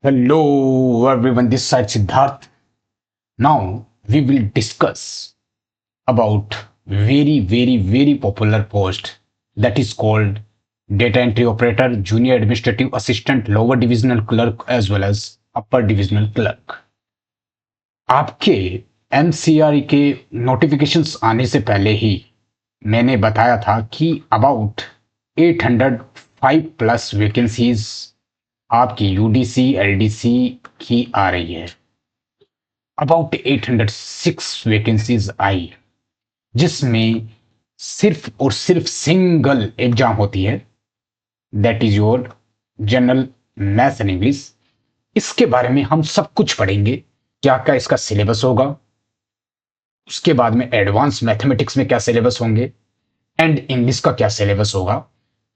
Hello everyone, this side Siddharth. Now we will discuss about very popular post that is called data entry operator, junior administrative assistant, lower divisional clerk as well as upper divisional clerk. आपके MCR के notifications आने से पहले ही मैंने बताया था कि about 805 plus vacancies आपकी यूडीसी एलडीसी की आ रही है। अबाउट 806 वैकेंसीज आई, जिसमें सिर्फ और सिर्फ सिंगल एग्जाम होती है, that is your general math and English. इसके बारे में हम सब कुछ पढ़ेंगे, क्या क्या इसका सिलेबस होगा, उसके बाद में एडवांस मैथमेटिक्स में क्या सिलेबस होंगे एंड इंग्लिश का क्या सिलेबस होगा,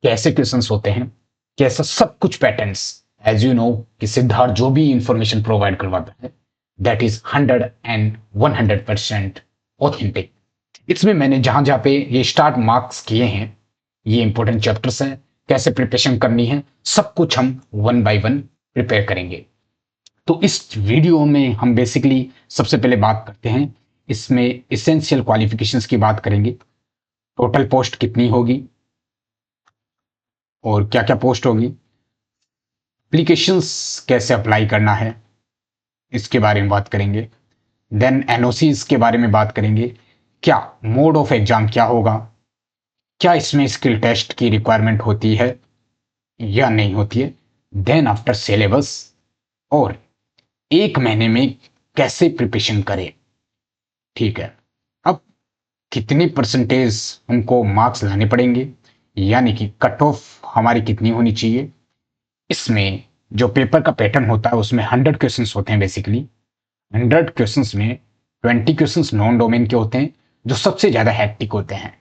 कैसे क्वेश्चंस होते हैं, कैसा सब कुछ पैटर्न्स। एज यू नो कि सिद्धार्थ जो भी इंफॉर्मेशन प्रोवाइड करवाता है दैट इज 100% ऑथेंटिक। इसमें मैंने जहां जहां पे ये स्टार्ट मार्क्स किए हैं, ये इंपॉर्टेंट चैप्टर्स हैं, कैसे प्रिपरेशन करनी है, सब कुछ हम वन बाय वन प्रिपेयर करेंगे। तो इस वीडियो में हम बेसिकली सबसे पहले बात करते हैं, इसमें इसेंशियल क्वालिफिकेशंस की बात करेंगे, टोटल पोस्ट कितनी होगी और क्या क्या पोस्ट होगी, एप्लीकेशंस कैसे अप्लाई करना है इसके बारे में बात करेंगे, देन एनओसीज के बारे में बात करेंगे, क्या मोड ऑफ एग्जाम क्या होगा, क्या इसमें स्किल टेस्ट की रिक्वायरमेंट होती है या नहीं होती है, देन आफ्टर सिलेबस, और एक महीने में कैसे प्रिपरेशन करें। ठीक है, अब कितने परसेंटेज हमको मार्क्स लाने पड़ेंगे, यानी कि कट ऑफ हमारी कितनी होनी चाहिए। इसमें जो पेपर का पैटर्न होता है उसमें 100 क्वेश्चंस होते हैं। बेसिकली 100 क्वेश्चंस में 20 क्वेश्चंस नॉन डोमेन के होते हैं, जो सबसे ज्यादा हैक्टिक होते हैं,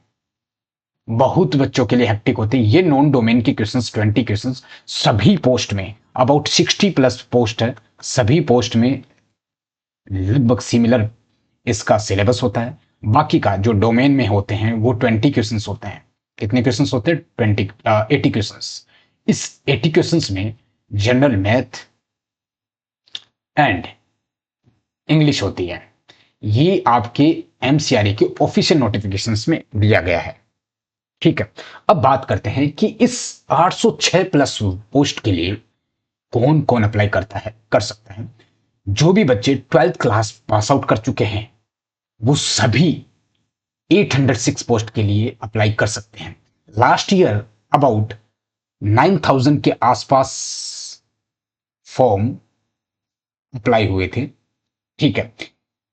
बहुत बच्चों के लिए हैक्टिक होते हैं। ये नॉन डोमेन के क्वेश्चंस 20 क्वेश्चंस सभी पोस्ट में, अबाउट 60 प्लस पोस्ट है, सभी पोस्ट में लगभग सिमिलर इसका सिलेबस होता है। बाकी का जो डोमेन में होते हैं वो 20 क्वेश्चंस होते हैं। कितने क्वेश्चंस होते हैं? 80 क्वेश्चंस। इस 80 क्वेश्चंस में जनरल मैथ एंड इंग्लिश होती है। ये आपके एमसीआरई के ऑफिशियल नोटिफिकेशंस में दिया गया है। ठीक है, अब बात करते हैं कि इस 806 प्लस पोस्ट के लिए कौन कौन अप्लाई कर सकता है। जो भी बच्चे 12th क्लास पास आउट कर चुके हैं वो सभी 806 पोस्ट के लिए अप्लाई कर सकते हैं। लास्ट ईयर अबाउट 9000 के आसपास फॉर्म अप्लाई हुए थे। ठीक है,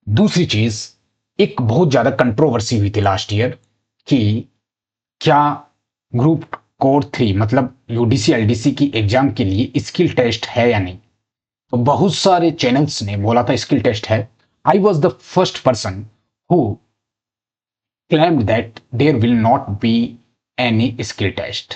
दूसरी चीज, एक बहुत ज्यादा कंट्रोवर्सी हुई थी लास्ट ईयर कि क्या ग्रुप कोर 3 मतलब यूडीसी एलडीसी की एग्जाम के लिए स्किल टेस्ट है या नहीं। तो बहुत सारे चैनल्स ने बोला था स्किल टेस्ट है। I was the first person who claimed that there will not be any skill test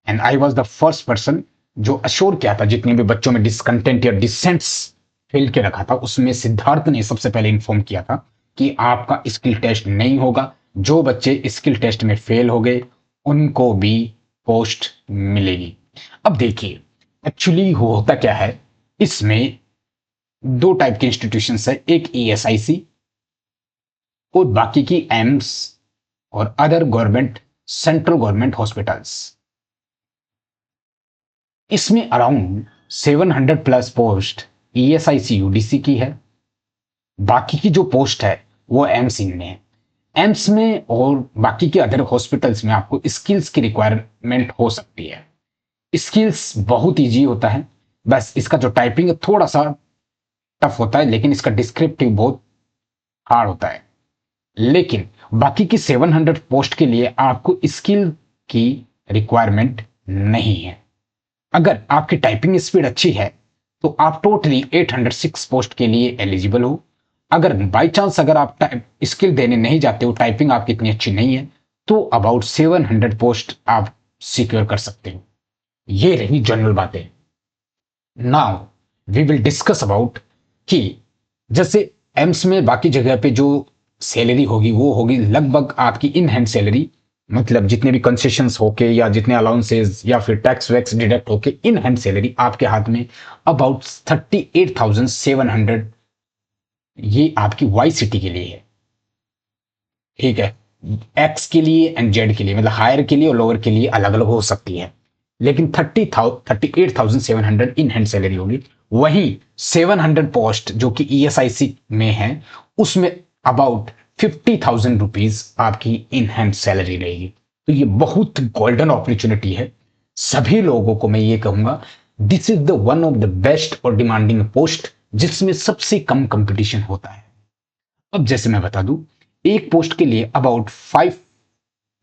and I was the first person जो अश्योर किया था, जितने भी बच्चों में डिसकंटेंट या डिसेंट्स फेल के रखा था उसमें सिद्धार्थ ने सबसे पहले इन्फॉर्म किया था कि आपका स्किल टेस्ट नहीं होगा। जो बच्चे स्किल टेस्ट में फेल हो गए उनको भी पोस्ट मिलेगी। अब देखिए एक्चुअली होता क्या है, इसमें दो टाइप के इंस्टीट्यूशंस है, एक ईएसआईसी और बाकी की एम्स और other government central government hospitals. इसमें around 700 plus post ESIC UDC की है, बाकी की जो पोस्ट है वो एम्स में है। एम्स में और बाकी के अदर हॉस्पिटल्स में आपको स्किल्स की रिक्वायरमेंट हो सकती है। स्किल्स बहुत इजी होता है, बस इसका जो टाइपिंग है थोड़ा सा टफ होता है, लेकिन इसका डिस्क्रिप्टिव बहुत हार्ड होता है। लेकिन बाकी की 700 पोस्ट के लिए आपको स्किल की रिक्वायरमेंट नहीं है। अगर आपकी टाइपिंग स्पीड अच्छी है तो आप टोटली 806 पोस्ट के लिए एलिजिबल हो। अगर बाई चांस अगर आप स्किल देने नहीं जाते हो, टाइपिंग आपकी इतनी अच्छी नहीं है, तो अबाउट 700 पोस्ट आप सिक्योर कर सकते हो। ये रही जनरल बातें। Now we will discuss about कि जैसे एम्स में बाकी जगह पे जो सैलरी होगी वो होगी लगभग आपकी इन हैंड सैलरी मतलब जितने भी कंसेशंस होके या जितने अलाउंसेस या फिर टैक्स वैक्स डिडक्ट होके इन हैंड सैलरी आपके हाथ में अबाउट 38,700 ये आपकी वाई सिटी के लिए है। ठीक है, एक्स के लिए एंड जेड के लिए, मतलब हायर के लिए और लोअर के लिए अलग अलग हो सकती है, लेकिन 38,700 इन हैंड सैलरी होगी। वही 700 पोस्ट जो कि ईएसआईसी में है उसमें अबाउट 50,000 रुपीज आपकी इन हैंड सैलरी रहेगी। तो ये बहुत गोल्डन अपॉर्चुनिटी है। सभी लोगों को मैं ये कहूंगा this is the one of the best और डिमांडिंग पोस्ट जिसमें सबसे कम कंपटीशन होता है। अब जैसे मैं बता दूं, एक पोस्ट के लिए अबाउट 5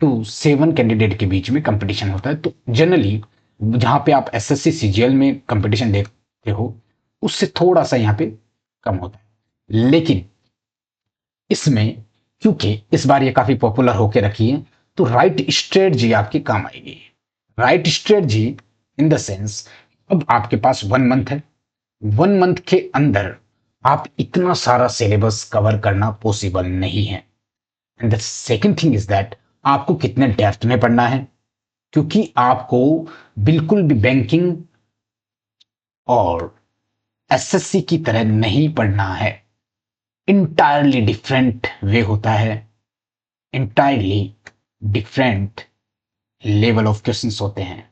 to 7 कैंडिडेट के बीच में कंपटीशन होता है। तो जनरली जहां पे आप एसएससी सीजीएल में कंपटीशन देखते हो उससे थोड़ा सा यहां पे कम होता है, लेकिन इसमें क्योंकि इस बार ये काफी पॉपुलर होकर रखी है तो राइट स्ट्रेटजी आपके काम आएगी। Right strategy in the sense, अब आपके पास 1 मंथ है, 1 मंथ के अंदर आप इतना सारा सिलेबस कवर करना पॉसिबल नहीं है। And the second thing is that आपको कितने डेप्थ में पढ़ना है, क्योंकि आपको बिल्कुल भी बैंकिंग और एसएससी की तरह नहीं पढ़ना है। इंटायरली डिफरेंट वे होता है, entirely different level of questions होते हैं।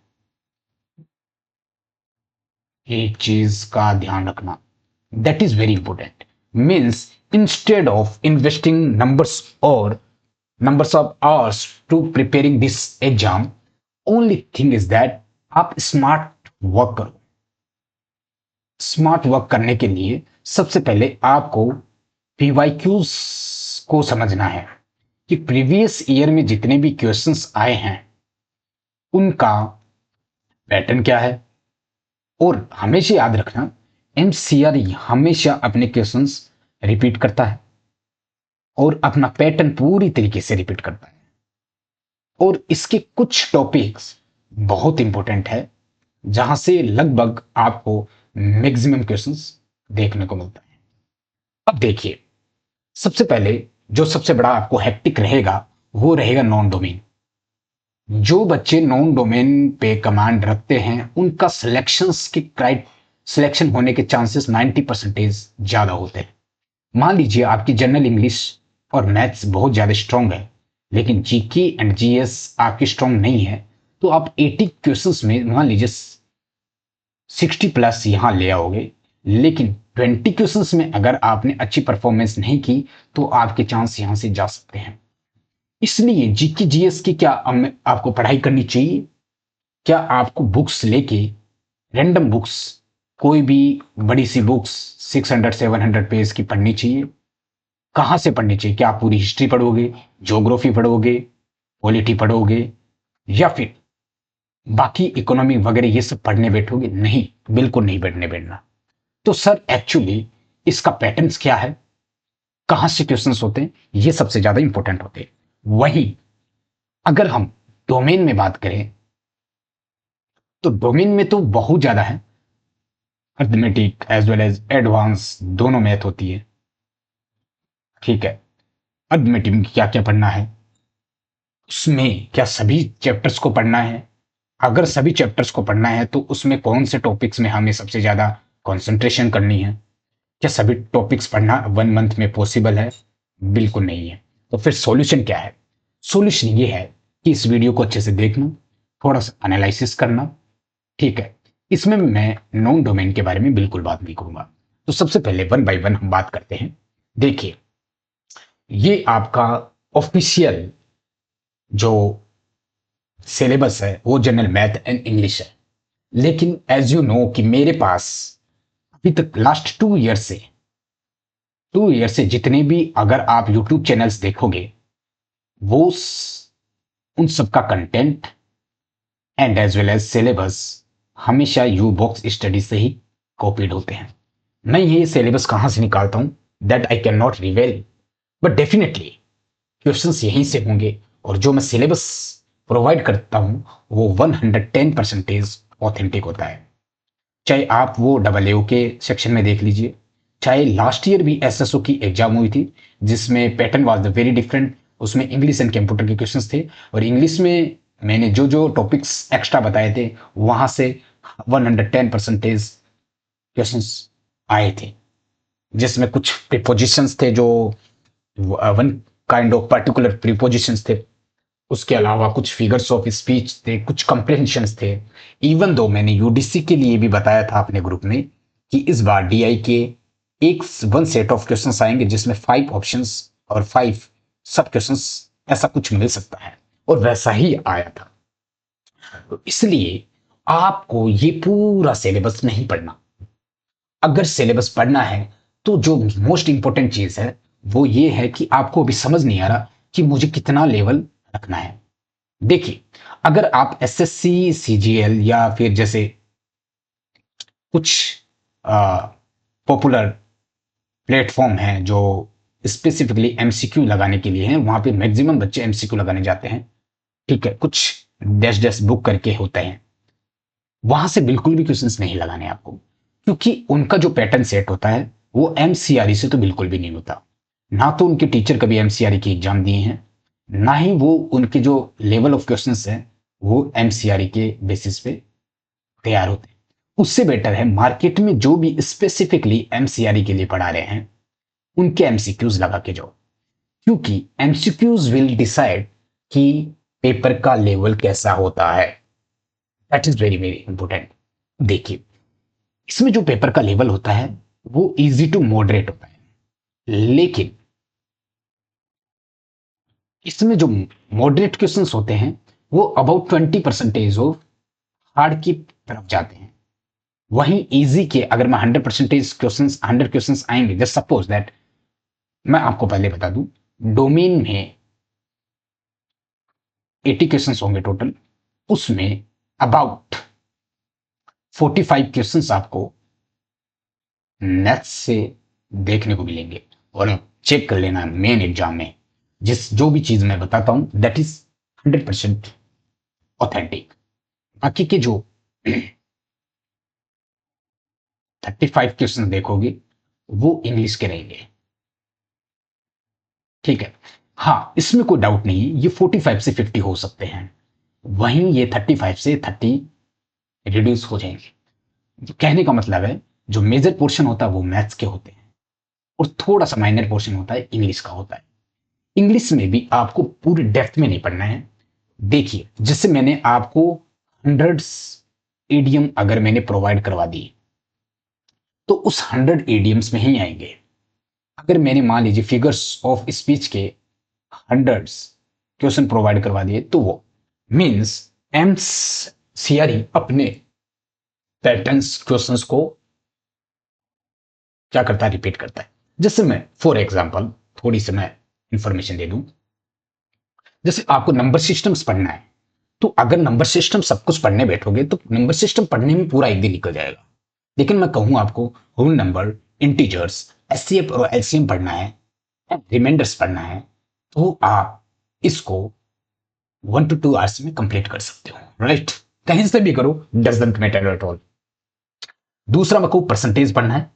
एक चीज का ध्यान रखना, that is very important. Means instead of investing numbers of hours to preparing this exam, only thing is that आप स्मार्ट वर्क करो। स्मार्ट वर्क करने के लिए सबसे पहले आपको पीवाईक्यूज को समझना है कि प्रीवियस ईयर में जितने भी क्वेश्चंस आए हैं उनका पैटर्न क्या है। और हमेशा याद रखना एमसीआर हमेशा अपने क्वेश्चंस रिपीट करता है और अपना पैटर्न पूरी तरीके से रिपीट करता है। और इसके कुछ टॉपिक्स बहुत इंपॉर्टेंट है जहां से लगभग आपको मैक्सिमम क्वेश्चंस देखने को मिलता है। अब देखिए, सबसे पहले जो सबसे बड़ा आपको हेक्टिक रहेगा वो रहेगा नॉन डोमेन। जो बच्चे नॉन डोमेन पे कमांड रखते हैं उनका सिलेक्शन होने के चांसेस 90% ज्यादा होते हैं। मान लीजिए आपकी जनरल इंग्लिश और मैथ्स बहुत ज्यादा स्ट्रांग है लेकिन जीके एंड जीएस आपकी स्ट्रांग नहीं है, तो आप 80 क्वेश्चंस में मान लीजिए 60+ यहां ले आओगे, लेकिन 20 क्वेश्चंस में अगर आपने अच्छी परफॉर्मेंस नहीं की तो आपके चांस यहां से जा सकते हैं। इसलिए जीके जीएस की क्या आपको पढ़ाई करनी चाहिए? क्या आपको बुक्स लेके रैंडम बुक्स कोई भी बड़ी सी बुक्स 600-700 पेज की पढ़नी चाहिए? कहां से पढ़नी चाहिए? क्या आप पूरी हिस्ट्री पढ़ोगे, ज्योग्राफी पढ़ोगे, पॉलिटी पढ़ोगे, या फिर बाकी इकोनॉमी वगैरह ये सब पढ़ने बैठोगे? नहीं, बिल्कुल नहीं बैठना। तो सर एक्चुअली इसका पैटर्न्स क्या है, कहां से क्वेश्चंस होते हैं, ये सबसे ज्यादा इंपॉर्टेंट होते हैं। वहीं अगर हम डोमेन में बात करें तो डोमेन में तो बहुत ज्यादा है, arithmetic as well as advance दोनों मैथ होती है। ठीक है, अर्थमेटिक में क्या क्या पढ़ना है, उसमें क्या सभी चैप्टर्स को पढ़ना है? अगर सभी चैप्टर्स को पढ़ना है तो उसमें कौन से टॉपिक्स में हमें सबसे ज्यादा कंसंट्रेशन करनी है? क्या सभी टॉपिक्स पढ़ना 1 मंथ में पॉसिबल है? बिल्कुल नहीं है। तो फिर सॉल्यूशन क्या है? सॉल्यूशन ये है कि इस वीडियो को अच्छे से देखना, थोड़ा सा एनालिसिस करना। ठीक है, इसमें मैं नॉन डोमेन के बारे में बिल्कुल बात नहीं करूंगा। तो सबसे पहले 1 by 1 हम बात करते हैं। देखिए, ये आपका ऑफिशियल जो सिलेबस है वो जनरल मैथ एंड इंग्लिश है, लेकिन एज यू नो कि मेरे पास अभी तक लास्ट 2 ईयर से जितने भी अगर आप यूट्यूब चैनल्स देखोगे वो उन सबका content and as well as syllabus हमेशा यू बॉक्स स्टडी से ही कॉपीड होते हैं। मैं ये सिलेबस कहां से निकालता हूं that I can not रिवेल, but definitely questions यहीं से होंगे और जो मैं सिलेबस प्रोवाइड करता हूं वो 110% ऑथेंटिक होता है। चाहे आप वो AAO के सेक्शन में देख लीजिए, चाहे लास्ट ईयर भी एसएसओ की एग्जाम हुई थी जिसमें pattern was the very different. उसमें इंग्लिश एंड कंप्यूटर के क्वेश्चंस थे, और इंग्लिश में मैंने जो जो टॉपिक्स एक्स्ट्रा बताए थे वहां से 110% क्वेश्चंस आए थे, जिसमें कुछ प्रीपोजिशंस थे जो one kind of particular prepositions थे, उसके अलावा कुछ फिगर्स ऑफ स्पीच थे, कुछ कंप्रेहेंशंस थे। इवन दो मैंने यूडीसी के लिए भी बताया था अपने ग्रुप में कि इस बार डीआई के एक वन सेट ऑफ क्वेश्चंस आएंगे जिसमें 5 ऑप्शंस और 5 सब क्वेश्चंस, ऐसा कुछ मिल सकता है, और वैसा ही आया था। तो इसलिए आपको ये पूरा सिलेबस नहीं पढ़ना। अगर सिलेबस पढ़ना है तो जो मोस्ट इंपॉर्टेंट चीज है वो ये है कि आपको अभी समझ नहीं आ रहा कि मुझे कितना लेवल रखना है। देखिए, अगर आप एसएससी सीजीएल या फिर जैसे कुछ पॉपुलर प्लेटफॉर्म हैं जो स्पेसिफिकली एमसीक्यू लगाने के लिए हैं, वहां पे मैक्सिमम बच्चे एमसीक्यू लगाने जाते हैं, ठीक है, कुछ डैश डैश बुक करके होते हैं, वहां से बिल्कुल भी क्वेश्चंस नहीं लगाने आपको, क्योंकि उनका जो पैटर्न सेट होता है वो एमसीआरई से तो बिल्कुल भी नहीं होता। ना तो उनके टीचर कभी एमसीआरई की एग्जाम दिए हैं, ना ही वो उनके जो लेवल ऑफ क्वेश्चंस है वो एमसीआरई के बेसिस पे तैयार होते हैं। उससे बेटर है मार्केट में जो भी स्पेसिफिकली एमसीआरई के लिए पढ़ा रहे हैं उनके एमसीक्यूज लगा के जाओ, क्योंकि एमसीक्यूज विल डिसाइड कि पेपर का लेवल कैसा होता है। That is very very important. देखिए, इसमें जो पेपर का लेवल होता है वो इजी टू मॉडरेट होता है, लेकिन इसमें जो मॉडरेट क्वेश्चंस होते हैं वो अबाउट 20% ऑफ हार्ड की तरफ जाते हैं। वहीं इजी के अगर मैं 100% क्वेश्चंस 100 क्वेश्चंस आएंगे, जस्ट सपोज दैट, मैं आपको पहले बता दूं, डोमेन में 80 क्वेश्चंस होंगे टोटल, उसमें अबाउट 45 क्वेश्चंस आपको मैथ्स से देखने को मिलेंगे, और चेक कर लेना मेन एग्जाम में जिस जो भी चीज मैं बताता हूं दैट इज 100% ऑथेंटिक। बाकी के जो 35 क्वेश्चन देखोगे वो इंग्लिश के रहेंगे, ठीक है। हाँ, इसमें कोई डाउट नहीं है, ये 45 से 50 हो सकते हैं, वहीं ये 35 से 30 रिड्यूस हो जाएंगे। कहने का मतलब है जो मेजर पोर्शन होता है वो मैथ्स के होते हैं, और थोड़ा सा माइनर पोर्शन होता है इंग्लिश का होता है। इंग्लिश में भी आपको पूरे डेप्थ में नहीं पढ़ना है। देखिए, जैसे मैंने आपको हंड्रेड्स ईडियम अगर मैंने प्रोवाइड करवा दी तो उस 100 ईडियम्स में ही आएंगे। अगर मैंने मान लीजिए फिगर्स ऑफ स्पीच के हंड्रेड्स क्वेश्चन प्रोवाइड करवा दिए तो वो मीन्स एमसीआरई अपने पैटर्न्स क्वेश्चंस को क्या करता है, रिपीट करता है। जैसे मैं फॉर एग्जांपल थोड़ी सी मैं इंफॉर्मेशन दे दूं, जैसे आपको नंबर सिस्टम्स पढ़ना है, तो अगर नंबर सिस्टम सब कुछ पढ़ने बैठोगे तो नंबर सिस्टम पढ़ने में पूरा एक दिन निकल जाएगा। लेकिन मैं कहूं आपको होल नंबर, इंटीजर्स, एचसीएफ और एलसीएम पढ़ना है, रिमाइंडर्स पढ़ना है, तो आप इसको 1 to 2 आवर्स में कंप्लीट कर सकते हो, राइट। कहीं से भी करो, डजंट मैटर एट ऑल। दूसरा मेरे को परसेंटेज पढ़ना है।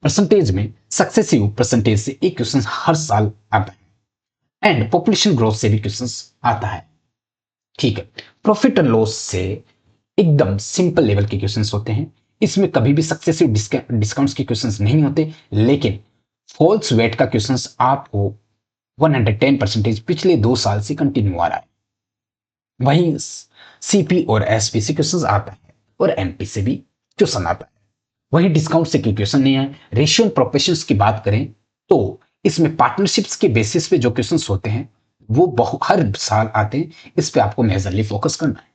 परसेंटेज में सक्सेसिव परसेंटेज से एक क्वेश्चन हर साल आता है, एंड पॉपुलेशन ग्रोथ से भी क्वेश्चन आता है, ठीक है। प्रॉफिट एंड लॉस से एकदम सिंपल लेवल के क्वेश्चंस होते हैं, इसमें कभी भी सक्सेसिव डिस्काउंट्स के क्वेश्चंस नहीं होते, लेकिन फॉल्स वेट का क्वेश्चंस आपको 110% पिछले 2 साल से कंटिन्यू आ रहा है। वहीं सीपी और एसपी से क्वेश्चंस आता है, और एमपी से भी क्वेश्चन आता है। वहीं डिस्काउंट से कोई क्वेश्चन नहीं है। रेशियो एंड प्रोपोर्शंस की बात करें तो इसमें पार्टनरशिप्स के बेसिस पे जो क्वेश्चंस होते हैं वो हर साल आते हैं, इस पे आपको मेजरली फोकस करना है।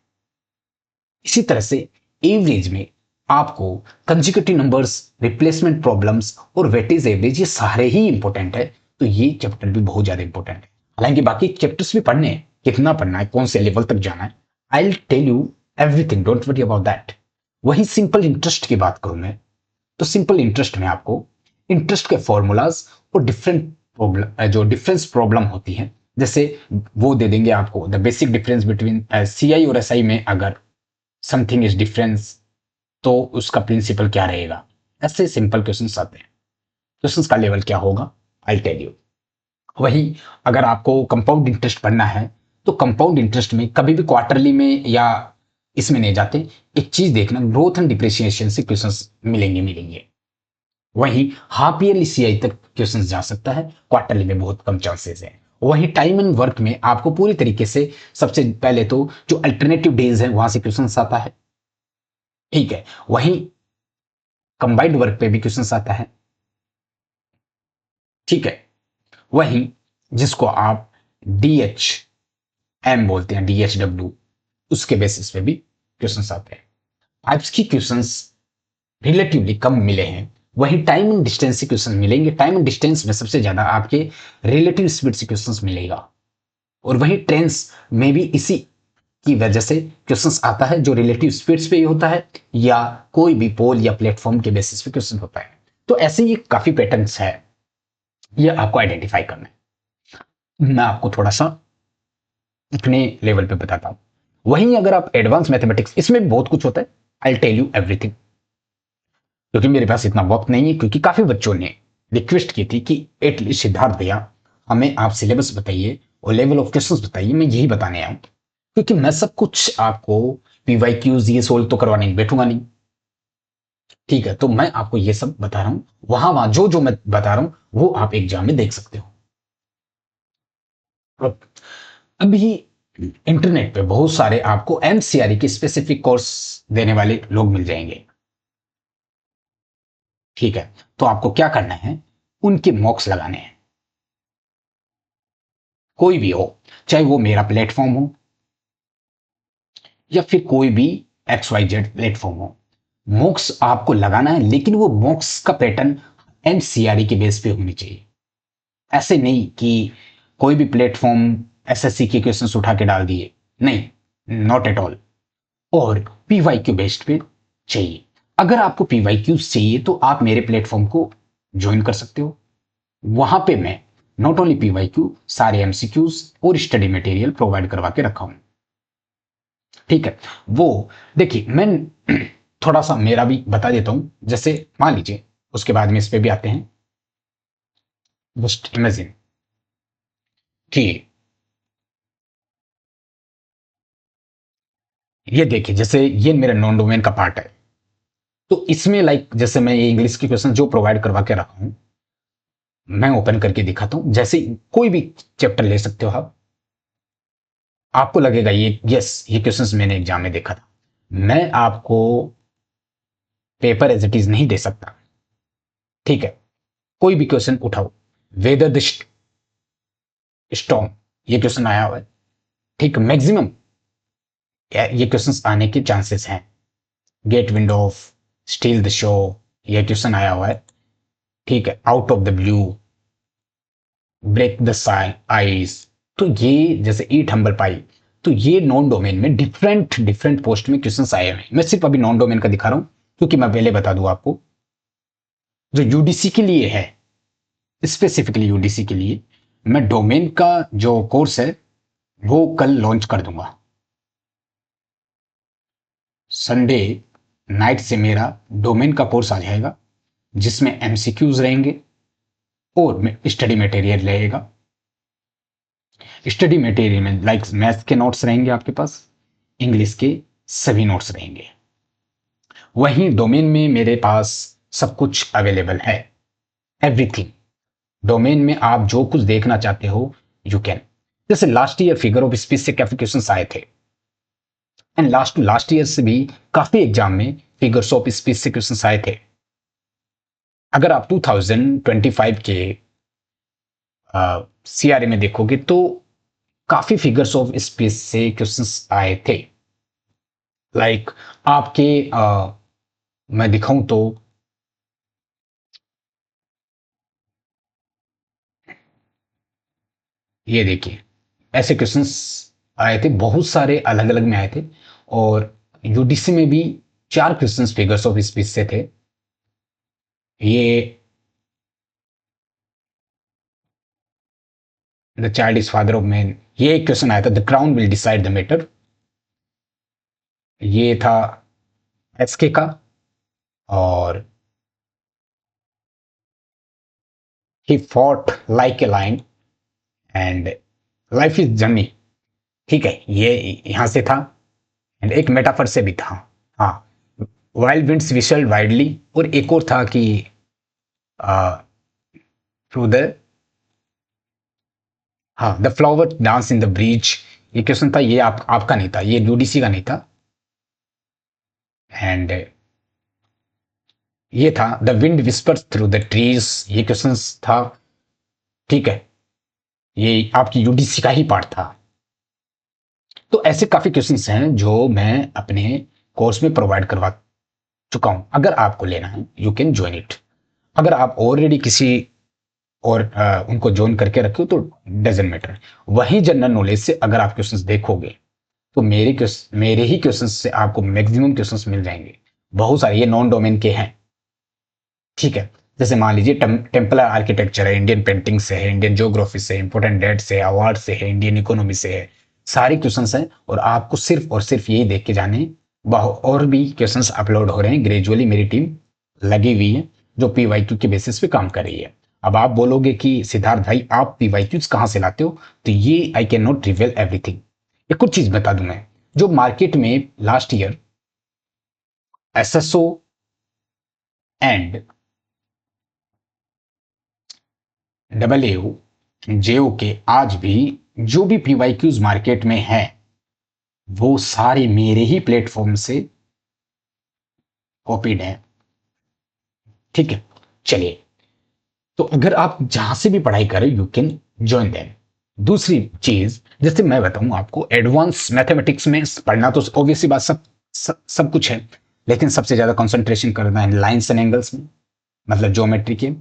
इसी तरह से एवरेज में आपको कंसेक्यूटिव नंबर्स, रिप्लेसमेंट प्रॉब्लम्स और वेटेज एवरेज ये सारे ही इंपॉर्टेंट है, तो ये चैप्टर भी बहुत ज्यादा इंपॉर्टेंट है। हालांकि बाकी चैप्टर्स भी पढ़ने हैं, कितना पढ़ना है, कौन से लेवल तक जाना है, I will tell you everything, don't worry about that. वही सिंपल इंटरेस्ट की बात करूं मैं, तो सिंपल इंटरेस्ट में आपको इंटरेस्ट के फॉर्मूलाज और डिफरेंट प्रॉब्लम, जो डिफरेंस प्रॉब्लम होती है, जैसे वो दे देंगे आपको the basic difference between CI और एसआई में अगर समथिंग इज डिफरेंस तो उसका प्रिंसिपल क्या रहेगा। ऐसे सिंपल क्वेश्चंस आते हैं। क्वेश्चंस का लेवल क्या होगा, आई टेल यू। वही अगर आपको कंपाउंड इंटरेस्ट पढ़ना है तो कंपाउंड इंटरेस्ट में कभी भी क्वार्टरली में या इसमें नहीं जाते। एक चीज देखना, ग्रोथ एंड डिप्रिसिएशन से क्वेश्चंस मिलेंगे। वहीं हाफ ईयरली सीआई तक क्वेश्चन जा सकता है, क्वार्टरली में बहुत कम चांसेस है। वहीं टाइम एंड वर्क में आपको पूरी तरीके से सबसे पहले तो जो अल्टरनेटिव डेज है वहां से क्वेश्चन आता है, ठीक है। वहीं कंबाइंड वर्क पे भी क्वेश्चन आता है, ठीक है। वहीं जिसको आप DHM बोलते हैं, DHW, उसके बेसिस पे भी क्वेश्चंस आते हैं। टाइप्स की क्वेश्चंस रिलेटिवली कम मिले हैं। वहीं टाइम एंड डिस्टेंस से क्वेश्चन मिलेंगे। टाइम एंड डिस्टेंस में सबसे ज्यादा आपके रिलेटिव स्पीड से क्वेश्चंस मिलेगा। और वहीं ट्रेंस में भी इसी की वजह से क्वेश्चंस आता है, जो रिलेटिव स्पीड्स पे ही होता है या कोई भी पोल या प्लेटफॉर्म के बेसिस पे क्वेश्चन होता है। तो ऐसे ये काफी पैटर्न्स है, ये आपको आइडेंटिफाई करना है। मैं आपको थोड़ा सा अपने लेवल पे बताता हूं। वहीं अगर आप एडवांस मैथमेटिक्स, इसमें बहुत कुछ होता है, आई टेल यू एवरीथिंग, क्योंकि मेरे पास इतना वक्त नहीं है। क्योंकि काफी बच्चों ने रिक्वेस्ट की थी कि एटलीस्ट सिद्धार्थ भैया हमें आप सिलेबस बताइए और लेवल ऑफ क्वेश्चंस बताइए। मैं यही बताने आया हूं, क्योंकि मैं सब कुछ आपको PYQs ये सोल्व तो करवाने बैठूंगा नहीं, ठीक है। तो मैं आपको ये सब बता रहा हूं, वहां वहां जो जो मैं बता रहा हूं वो आप एग्जाम में देख सकते हो। अब अभी इंटरनेट पे बहुत सारे आपको MCRE के स्पेसिफिक कोर्स देने वाले लोग मिल जाएंगे, ठीक है। तो आपको क्या करना है, उनके मॉक्स लगाने हैं, कोई भी हो, चाहे वो मेरा प्लेटफॉर्म हो या फिर कोई भी XYZ प्लेटफॉर्म हो। मॉक्स आपको लगाना है, लेकिन वो मॉक्स का पैटर्न MCRE के बेस पे होनी चाहिए। ऐसे नहीं कि कोई भी प्लेटफॉर्म SSC के क्वेश्चंस उठा के डाल दिए, नहीं, नॉट एट ऑल। और PYQ बेस्ड पे चाहिए। अगर आपको PYQ चाहिए तो आप मेरे प्लेटफॉर्म को ज्वाइन कर सकते हो। वहां पे मैं नॉट ओनली PYQ, सारे MCQs और स्टडी मटेरियल प्रोवाइड करवा के रखा हूं, ठीक है। वो देखिए, मैं थोड़ा सा मेरा भी बता देता हूं। जैसे मान लीजिए, उसके बाद में इस पे भी आते हैं। जस्ट इमेजिन कि ये देखिए, जैसे ये मेरा नॉन डोमेन का पार्ट है, तो इसमें लाइक जैसे मैं ये इंग्लिश के क्वेश्चन जो प्रोवाइड करवा के रखा हूं, मैं ओपन करके दिखाता हूं। जैसे कोई भी चैप्टर ले सकते हो आप, आपको लगेगा ये यस, ये क्वेश्चंस मैंने एग्जाम में देखा था। मैं आपको पेपर एज इट इज नहीं दे सकता, ठीक है। कोई भी क्वेश्चन उठाओ, वेदर द स्टॉर्म, ये क्वेश्चन आया हुआ है, ठीक। मैक्सिमम ये क्वेश्चंस आने के चांसेस हैं। Get wind of, steal the show, ये क्वेश्चन आया हुआ है, ठीक है। Out of the blue, break the ice. तो ये जैसे ईट हम्बल पाई, तो ये नॉन डोमेन में डिफरेंट डिफरेंट पोस्ट में क्वेश्चंस आए हुए हैं। मैं सिर्फ अभी नॉन डोमेन का दिखा रहा हूं, क्योंकि मैं पहले बता दूं आपको, जो UDC के लिए है, स्पेसिफिकली UDC के लिए मैं डोमेन का जो कोर्स है वो कल लॉन्च कर दूंगा। संडे नाइट से मेरा डोमेन का कोर्स आ जाएगा, जिसमें MCQs रहेंगे और स्टडी मटेरियल रहेगा। स्टडी मटेरियल में लाइक मैथ के नोट्स रहेंगे आपके पास, इंग्लिश के सभी नोट्स रहेंगे। वहीं डोमेन में मेरे पास सब कुछ अवेलेबल है, एवरीथिंग। डोमेन में आप जो कुछ देखना चाहते हो यू कैन। जैसे last year figure of speech से काफी क्वेश्चन आए थे, एंड लास्ट ईयर से भी काफी एग्जाम में फिगर्स ऑफ स्पीच से क्वेश्चन आए थे। अगर आप 2025 के CRA में देखोगे तो काफी फिगर्स ऑफ स्पीच से क्वेश्चंस आए थे। लाइक आपके मैं दिखाऊं तो ये देखिए, ऐसे क्वेश्चंस आए थे, बहुत सारे अलग अलग में आए थे। और UDC में भी 4 क्वेश्चंस फिगर्स ऑफ स्पीच से थे। ये the child is father of man, ये एक क्वेश्चन आया था, the crown will decide the matter, ये था SK का। और he fought like a line, and life is journey, ठीक है, ये यहां से था। एंड एक मेटाफर से भी था, हाँ, वाइल्ड विंड्स विशल्ड वाइडली, और एक और था कि थ्रू द, हाँ, the flower dance in the bridge. ये क्वेश्चन था, ये आपका नहीं था, ये यूडीसी का नहीं था। एंड ये था the wind whispers through the trees, ये क्वेश्चन था, ठीक है, ये आपकी यूडीसी का ही पार्ट था। तो ऐसे काफी क्वेश्चंस हैं जो मैं अपने कोर्स में प्रोवाइड करवा चुका हूं। अगर आपको लेना है यू कैन ज्वाइन इट। अगर आप ऑलरेडी किसी और उनको ज्वाइन करके रखे हो तो डजेंट मैटर। वही जनरल नॉलेज से अगर आप क्वेश्चंस देखोगे तो मेरे ही क्वेश्चंस से आपको मैक्सिमम क्वेश्चंस मिल जाएंगे। बहुत सारे ये नॉन डोमेन के हैं, ठीक है। जैसे मान लीजिए टेम्पल आर्किटेक्चर है, इंडियन पेंटिंग से है, इंडियन ज्योग्राफी से, इंपोर्टेंट डेट से, अवार्ड से है, इंडियन इकोनॉमी से है, सारे क्वेश्चंस हैं। और आपको सिर्फ और सिर्फ यही देख के जाने, और भी क्वेश्चंस अपलोड हो रहे हैं ग्रेजुअली, मेरी टीम लगी हुई है जो पीवाईक्यू के बेसिस पे काम कर रही है। अब आप बोलोगे कि सिद्धार्थ भाई आप पीवाईक्यूज कहाँ से लाते हो, तो ये I can not reveal everything. एक कुछ चीज बता दूं मैं, जो मार्केट में last year SSO and double AO JO के आज भी जो भी पीवाईक्यूज मार्केट में है वो सारे मेरे ही प्लेटफॉर्म से कॉपीड है, ठीक है। चलिए, तो अगर आप जहां से भी पढ़ाई करें यू कैन ज्वाइन देम। दूसरी चीज, जैसे मैं बताऊं आपको, एडवांस मैथमेटिक्स में पढ़ना तो ऑब्वियसली बात सब कुछ है, लेकिन सबसे ज्यादा कंसंट्रेशन करना है लाइंस एंड एंगल्स में, मतलब ज्योमेट्री के,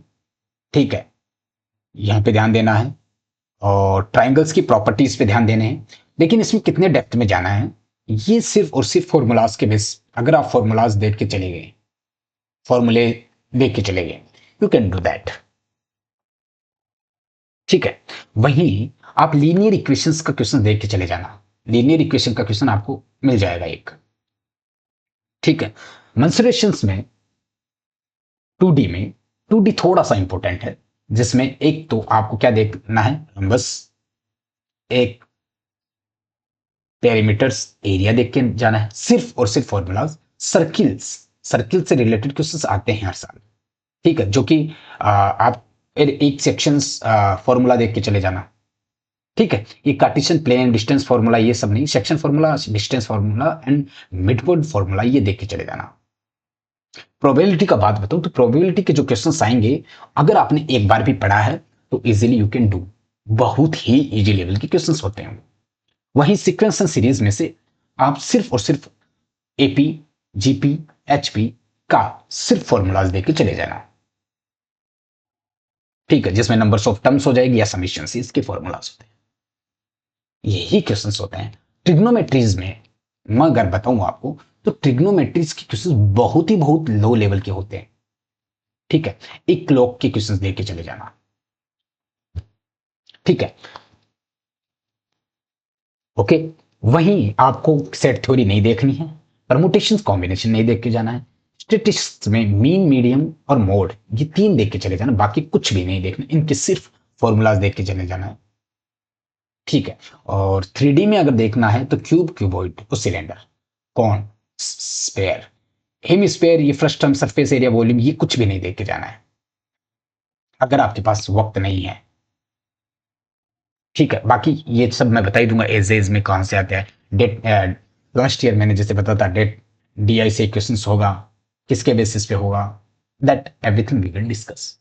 ठीक है, यहां पे ध्यान देना है। और ट्राइंगल्स की प्रॉपर्टीज पे ध्यान देने हैं। लेकिन इसमें कितने डेप्थ में जाना है, ये सिर्फ और सिर्फ फॉर्मूलाज के बेस, अगर आप फॉर्मूलाज देख के चले गए, फॉर्मूले देख के चले गए, यू कैन डू दैट, ठीक है। वहीं आप लीनियर इक्वेशंस का क्वेश्चन देख के चले जाना, लीनियर इक्वेशन का क्वेश्चन आपको मिल जाएगा एक, ठीक है। मेंसुरेशंस में 2D में, 2D थोड़ा सा इंपॉर्टेंट है, जिसमें एक तो आपको क्या देखना है, बस एक पेरीमीटर्स एरिया देख के जाना है, सिर्फ और सिर्फ फॉर्मूलाज। सर्किल्स, सर्किल से रिलेटेड क्वेश्चंस आते हैं हर साल, ठीक है, जो कि आप एक सेक्शन फॉर्मूला देख के चले जाना, ठीक है। ये कार्टेशियन प्लेन डिस्टेंस फॉर्मूला ये सब नहीं, section formula, distance formula and midward formula ये देख के चले जाना। प्रोबेबिलिटी का बात बताऊं तो प्रोबेबिलिटी के जो क्वेश्चंस आएंगे, अगर आपने एक बार भी पढ़ा है तो इजीली यू कैन डू, बहुत ही इजी लेवल के क्वेश्चंस होते हैं। वहीं सीक्वेंस एंड सीरीज में से आप सिर्फ और सिर्फ एपी, जीपी, एचपी का सिर्फ फॉर्मूलाज देके चले जाना, ठीक है, जिसमें नंबर्स ऑफ टर्म्स हो जाएगी या समीशन, इसके फॉर्मूलाज होते हैं, यही क्वेश्चंस होते हैं। ट्रिग्नोमेट्रीज में मैं अगर बताऊं आपको तो ट्रिग्नोमेट्रीज के क्वेश्चंस बहुत ही बहुत लो लेवल के होते हैं, ठीक है। एक क्लॉक के क्वेश्चंस देके चले जाना, ठीक है, ओके। वहीं आपको सेट थ्योरी नहीं देखनी है, परमुटेशन कॉम्बिनेशन नहीं देख के जाना है। स्टेटिस्टिक्स में मीन, मीडियम और मोड, ये तीन देख के चले जाना, बाकी कुछ भी नहीं देखना, इनके सिर्फ फॉर्मूलाज देख के चले जाना है, ठीक है। और 3D में अगर देखना है तो क्यूब, क्यूबॉइड और सिलेंडर, कौन, स्पेयर, हेमिस्फेयर, ये first term, surface area, volume, ये कुछ भी नहीं देख के जाना है अगर आपके पास वक्त नहीं है, ठीक है। बाकी ये सब मैं बता ही दूंगा एज में कहां से आता है। डेट, लास्ट ईयर मैंने जैसे बताया था, डेट डीआई से क्वेश्चन होगा, किसके बेसिस पे होगा, that everything we will discuss,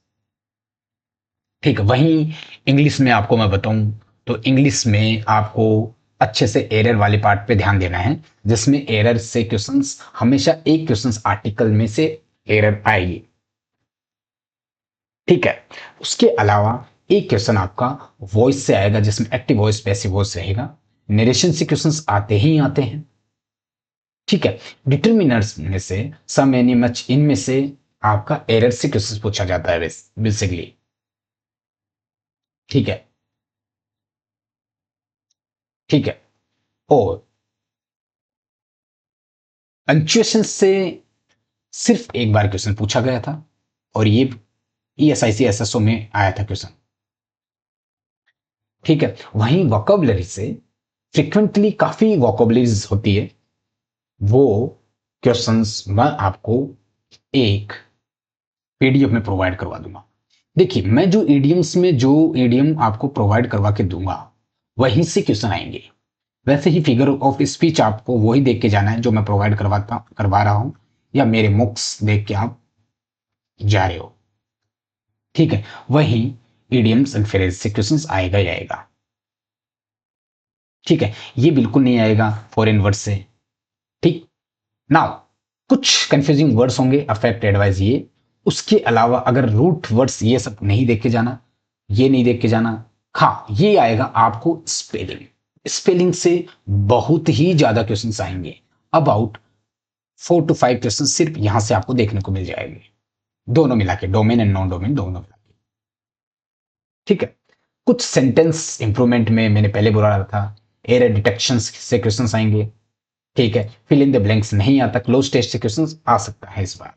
ठीक है। वहीं इंग्लिश में आपको मैं बताऊं तो इंग्लिश में आपको अच्छे से एरर वाले पार्ट पे ध्यान देना है, जिसमें एरर से क्वेश्चंस, हमेशा एक क्वेश्चंस आर्टिकल में से एरर आएगी, ठीक है। उसके अलावा एक क्वेश्चन आपका वॉइस से आएगा, जिसमें एक्टिव वॉइस, पैसिव वॉइस रहेगा। नरेशन से क्वेश्चंस आते ही आते हैं, ठीक है। डिटर्मिनर्स में से सम, एनी, मच, इनमें से आपका एरर से क्वेश्चन पूछा जाता है बेसिकली, ठीक है, ठीक है। और पंक्चुएशन से सिर्फ एक बार क्वेश्चन पूछा गया था, और ये ईएसआईसी एसएसओ में आया था क्वेश्चन, ठीक है, वहीं वोकेबलरी से फ्रिक्वेंटली काफी वोकेबलरीज होती है, वो क्वेश्चंस मैं आपको एक पीडीएफ में प्रोवाइड करवा दूंगा। देखिए, मैं जो ईडियम्स में जो ईडियम आपको प्रोवाइड करवा के दूंगा वहीं से क्वेश्चन आएंगे। वैसे ही फिगर ऑफ स्पीच आपको वही देख के जाना है जो मैं प्रोवाइड करवा रहा हूं, या मेरे मुक्स देख के आप जा रहे हो। ठीक है, वही ईडियम्स एंड फ्रेज से क्वेश्चन आएगा ही आएगा। ठीक है, ये बिल्कुल नहीं आएगा फॉरेन वर्ड से। ठीक, नाउ कुछ कंफ्यूजिंग वर्ड्स होंगे, अफेक्ट, एडवाइस, ये उसके अलावा अगर रूट वर्ड्स ये सब नहीं देख के जाना, ये नहीं देख के जाना। हाँ, ये आएगा आपको स्पेलिंग। स्पेलिंग से बहुत ही ज्यादा क्वेश्चंस आएंगे, अबाउट 4 to 5 क्वेश्चन सिर्फ यहां से आपको देखने को मिल जाएंगे, दोनों मिला के, डोमेन एंड नॉन डोमेन दोनों मिला के। ठीक है, कुछ सेंटेंस इंप्रूवमेंट में मैंने पहले बोला था, एरर डिटेक्शन से क्वेश्चंस आएंगे। ठीक है, फिल इन द ब्लैंक्स नहीं आता, क्लोज टेस्ट से क्वेश्चंस आ सकता है इस बार।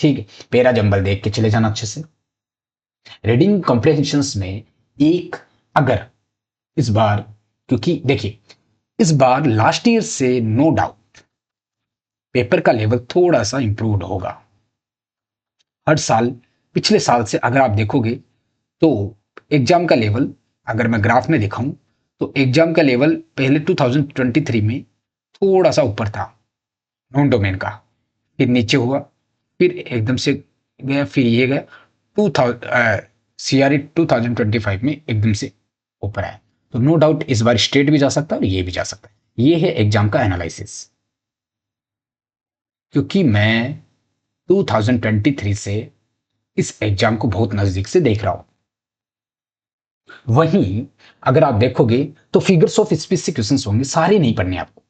ठीक है, पेरा जंबल देख के चले जाना अच्छे से। रीडिंग कॉम्प्रिहेंशंस में एक, अगर इस बार, क्योंकि देखिए इस बार लास्ट ईयर से नो डाउट पेपर का लेवल थोड़ा सा इंप्रूव्ड होगा। हर साल, पिछले साल से अगर आप देखोगे तो एग्जाम का लेवल, अगर मैं ग्राफ में दिखाऊं तो एग्जाम का लेवल पहले 2023 में थोड़ा सा ऊपर था नॉन डोमेन का, फिर नीचे हुआ, फिर एकदम से गया, फिर ये गया 2000 सीआरई 2025 में एकदम से ऊपर आया। तो नो डाउट इस बार स्टेट भी जा सकता है और ये भी जा सकता है। ये है एग्जाम का एनालिसिस, क्योंकि मैं 2023 से इस एग्जाम को बहुत नजदीक से देख रहा हूं। वहीं अगर आप देखोगे तो फिगर्स ऑफ स्पीच से क्वेश्चंस होंगे, सारे नहीं पढ़ने आपको।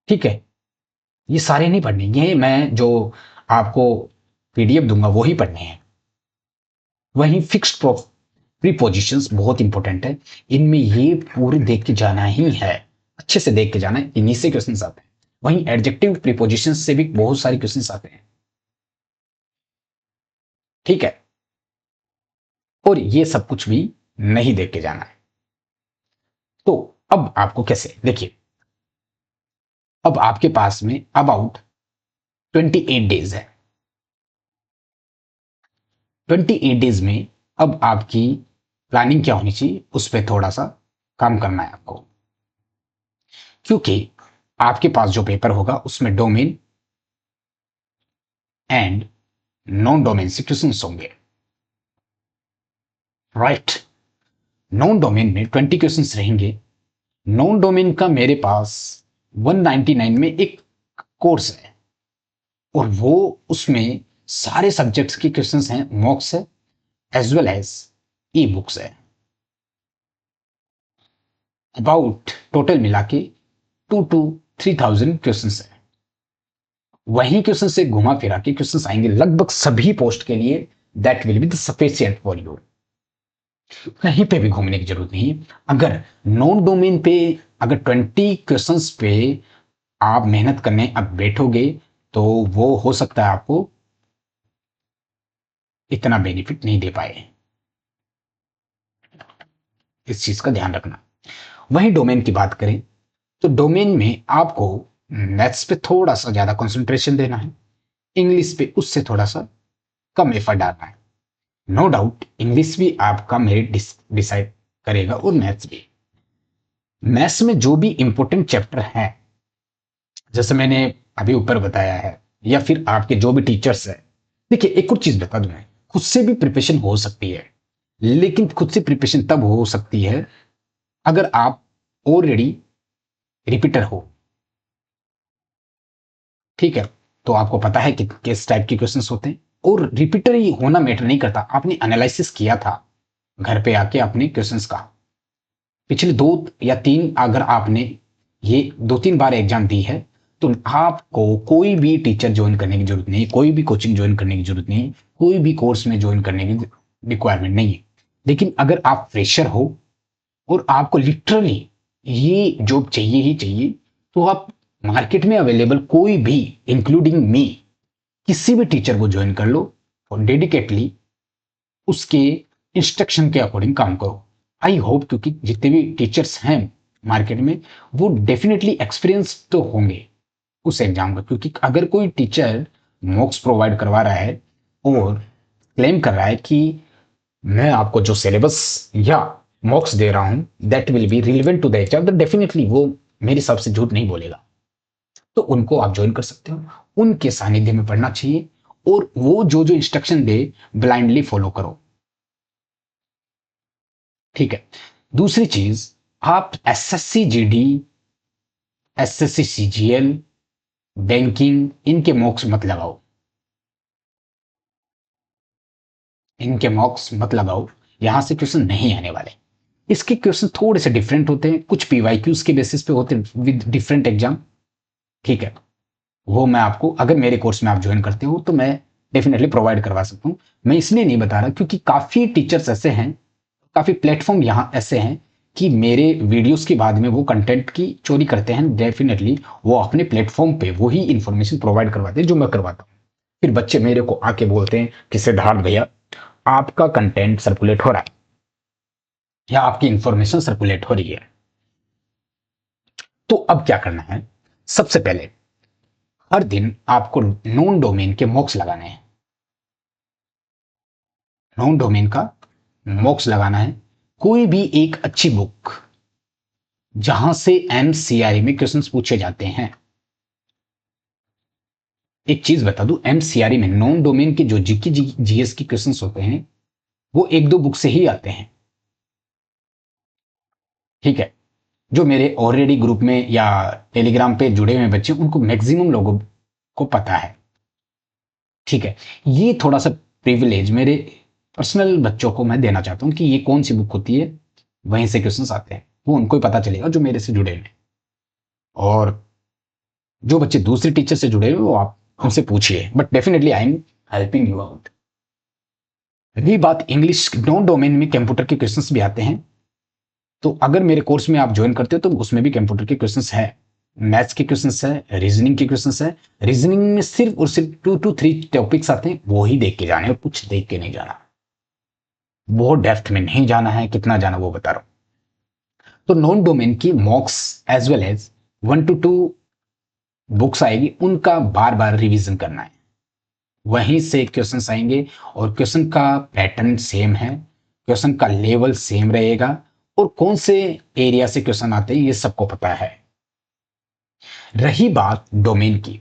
ठीक है, ये सारे नहीं पढ़ने, ये मैं जो आपको पीडीएफ दूंगा वो ही पढ़ने हैं। वहीं फिक्स्ड प्रीपोजिशंस बहुत इंपॉर्टेंट है, इनमें ये पूरे देख के जाना ही है, अच्छे से देख के जाना है, इन्हीं से क्वेश्चंस आते हैं। वहीं एडजेक्टिव प्रीपोजिशंस से भी बहुत सारे क्वेश्चंस आते हैं। ठीक है, और ये सब कुछ भी नहीं देख के जाना है। तो अब आपको कैसे, देखिए अब आपके पास में अबाउट 28 डेज है। 28 डेज में अब आपकी प्लानिंग क्या होनी चाहिए, उस पर थोड़ा सा काम करना है आपको, क्योंकि आपके पास जो पेपर होगा उसमें डोमेन एंड नॉन डोमेन से क्वेश्चंस होंगे। राइट, नॉन डोमेन में 20 क्वेश्चंस रहेंगे। नॉन डोमेन का मेरे पास 199 में एक कोर्स है, और वो उसमें सारे सब्जेक्ट्स के क्वेश्चंस हैं, मॉक्स है as well as e books है। अबाउट टोटल मिला के 2 to 3,000 क्वेश्चंस है। वही क्वेश्चन से घुमा फिरा के क्वेश्चंस आएंगे लगभग सभी पोस्ट के लिए, that will be the sufficient for you. कहीं पे भी घूमने की जरूरत नहीं है। अगर नॉन डोमेन पे अगर 20 क्वेश्चंस पे आप मेहनत करने अब बैठोगे तो वो हो सकता है आपको इतना बेनिफिट नहीं दे पाए, इस चीज का ध्यान रखना। वहीं डोमेन की बात करें तो डोमेन में आपको मैथ्स पे थोड़ा सा ज्यादा कंसंट्रेशन देना है, इंग्लिश पे उससे थोड़ा सा कम एफर्ट डालना है। नो डाउट इंग्लिश भी आपका मेरिट डिसाइड करेगा, और मैथ्स भी। मैथ्स में जो भी इंपॉर्टेंट चैप्टर हैं, जैसे मैंने अभी ऊपर बताया है, या फिर आपके जो भी टीचर्स है, देखिए एक और चीज बता दूं मैं, खुद से भी प्रिपरेशन हो सकती है, लेकिन खुद से प्रिपरेशन तब हो सकती है अगर आप ऑलरेडी रिपीटर हो। ठीक है, तो आपको पता है कि किस टाइप के क्वेश्चंस होते हैं, और रिपीटर ही होना मैटर नहीं करता, आपने एनालिसिस किया था घर पे आके अपने क्वेश्चंस का, पिछले 2 या 3, अगर आपने ये 2-3 बार एग्जाम दी है तो आपको कोई भी टीचर ज्वाइन करने की जरूरत नहीं, कोई भी कोचिंग ज्वाइन करने की जरूरत नहीं, कोई भी कोर्स में ज्वाइन करने की रिक्वायरमेंट नहीं है। लेकिन अगर आप फ्रेशर हो और आपको लिटरली ये जॉब चाहिए ही चाहिए, तो आप मार्केट में अवेलेबल कोई भी, इंक्लूडिंग मी, किसी भी टीचर को ज्वाइन कर लो और डेडिकेटली उसके इंस्ट्रक्शन के अकॉर्डिंग काम करो। आई होप, क्योंकि जितने भी टीचर्स हैं मार्केट में वो डेफिनेटली एक्सपीरियंस तो होंगे उस एग्जाम का, क्योंकि अगर कोई टीचर मॉक्स प्रोवाइड करवा रहा है और क्लेम कर रहा है कि मैं आपको जो सिलेबस या मॉक्स दे रहा हूं that will be relevant to the exam, तो डेफिनेटली वो मेरे हिसाब से झूठ नहीं बोलेगा। तो उनको आप ज्वाइन कर सकते हो, उनके सानिध्य में पढ़ना चाहिए और वो जो जो इंस्ट्रक्शन दे ब्लाइंडली फॉलो करो। ठीक है। दूसरी चीज, आप SSC GD, SSC CGL, banking, इनके मॉक्स मत लगाओ, इनके मॉक्स मत लगाओ। यहां से क्वेश्चन नहीं आने वाले। इसके क्वेश्चन थोड़े से डिफरेंट होते हैं, कुछ पीवाईक्यूज के बेसिस पे होते हैं विद डिफरेंट एग्जाम। ठीक है, वो मैं आपको, अगर मेरे कोर्स में आप ज्वाइन करते हो तो मैं डेफिनेटली प्रोवाइड करवा सकता हूँ। मैं इसलिए नहीं बता रहा क्योंकि काफी टीचर्स ऐसे हैं, काफी प्लेटफॉर्म यहाँ ऐसे हैं कि मेरे वीडियोस के बाद में वो कंटेंट की चोरी करते हैं। डेफिनेटली वो अपने प्लेटफॉर्म पे वही इंफॉर्मेशन प्रोवाइड करवाते हैं जो मैं करवाता हूँ। फिर बच्चे मेरे को आके बोलते हैं कि सिद्धार्थ भैया आपका कंटेंट सर्कुलेट हो रहा है या आपकी इंफॉर्मेशन सर्कुलेट हो रही है। तो अब क्या करना है, सबसे पहले हर दिन आपको नॉन डोमेन के मॉक्स लगाने हैं। नॉन डोमेन का मॉक्स लगाना है। कोई भी एक अच्छी बुक जहां से एमसीआरई में क्वेश्चंस पूछे जाते हैं। एक चीज बता दूं, एमसीआरई में नॉन डोमेन के जो जीके जीएस की क्वेश्चंस होते हैं वो एक दो बुक से ही आते हैं। ठीक है, जो मेरे ऑलरेडी ग्रुप में या टेलीग्राम पे जुड़े हुए बच्चे उनको मैक्सिमम लोगों को पता है। ठीक है, ये थोड़ा सा प्रिविलेज मेरे पर्सनल बच्चों को मैं देना चाहता हूं कि ये कौन सी बुक होती है, वहीं से क्वेश्चंस आते हैं, वो उनको ही पता चलेगा जो मेरे से जुड़े हुए हैं। और जो बच्चे दूसरे टीचर से जुड़े हुए वो आप उनसे पूछिए, but definitely I am helping you out. रही बात इंग्लिश नॉन डोमेन में कंप्यूटर के क्वेश्चंस भी आते हैं। तो अगर मेरे कोर्स में आप ज्वाइन करते हो तो उसमें भी कंप्यूटर के क्वेश्चंस है, मैथ्स के क्वेश्चंस है, रीजनिंग के क्वेश्चंस है। रीजनिंग में सिर्फ और सिर्फ 2 to 3 टॉपिक्स आते हैं, वो ही देख के जाने और कुछ देख के नहीं जाना। बहुत डेप्थ में नहीं जाना है, कितना जाना वो बता रहा हूं। तो नॉन डोमेन की mocks as well as 1 to 2 books आएगी, उनका बार बार रिवीजन करना है। वहीं से क्वेश्चन आएंगे और क्वेश्चन का पैटर्न सेम है, क्वेश्चन का लेवल सेम रहेगा और कौन से एरिया से क्वेश्चन आते हैं ये सबको पता है। रही बात डोमेन की,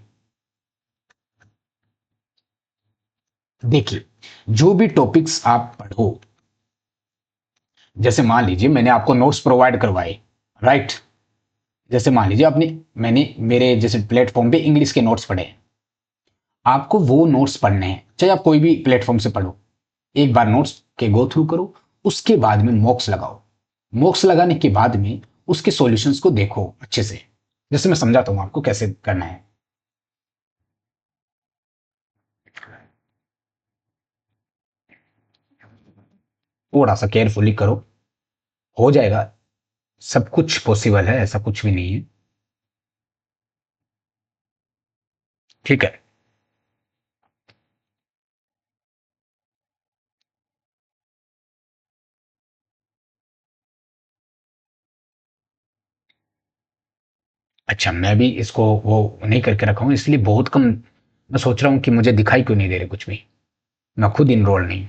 देखिए जो भी टॉपिक्स आप पढ़ो, जैसे मान लीजिए मैंने आपको नोट्स प्रोवाइड करवाए, राइट। जैसे मान लीजिए मैंने मेरे जैसे प्लेटफॉर्म पे इंग्लिश के नोट्स पढ़े हैं, आपको वो नोट्स पढ़ने हैं चाहे आप कोई भी प्लेटफॉर्म से पढ़ो। एक बार नोट्स के गो थ्रू करो, उसके बाद में मॉक्स लगाओ। मॉक्स लगाने के बाद में उसके सॉल्यूशंस को देखो अच्छे से, जैसे मैं समझाता हूं आपको कैसे करना है। थोड़ा सा केयरफुली करो, हो जाएगा। सब कुछ पॉसिबल है, ऐसा कुछ भी नहीं है। ठीक है, अच्छा मैं भी इसको वो नहीं करके रखा हूं, इसलिए बहुत कम। मैं सोच रहा हूं कि मुझे दिखाई क्यों नहीं दे रहे कुछ भी, मैं खुद इनरोल नहीं।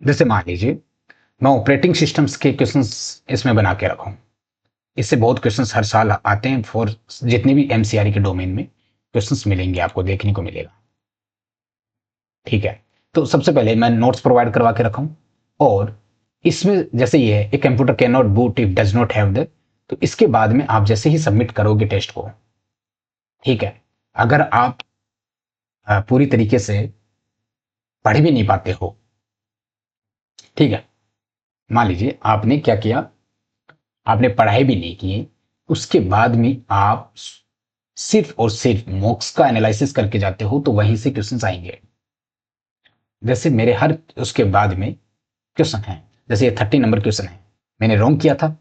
जैसे मान लीजिए मैं ऑपरेटिंग सिस्टम्स के क्वेश्चंस इसमें बना के रखा हूं। इससे बहुत क्वेश्चंस हर साल आते हैं फॉर जितने भी एमसीआरई के डोमेन में क्वेश्चंस मिलेंगे, आपको देखने को मिलेगा। ठीक है, तो सबसे पहले मैं नोट्स प्रोवाइड करवा के रखा हूं। और इसमें जैसे ये है, a computer can not boot if does not have the, तो इसके बाद में आप जैसे ही सबमिट करोगे टेस्ट को, ठीक है, अगर आप पूरी तरीके से पढ़ भी नहीं पाते हो, ठीक है, मान लीजिए आपने क्या किया, आपने पढ़ाई भी नहीं की, उसके बाद में आप सिर्फ और सिर्फ मॉक्स का एनालिसिस करके जाते हो तो वहीं से क्वेश्चंस आएंगे। जैसे मेरे हर उसके बाद में क्वेश्चन है, जैसे ये 30 नंबर क्वेश्चन है, मैंने रॉन्ग किया था,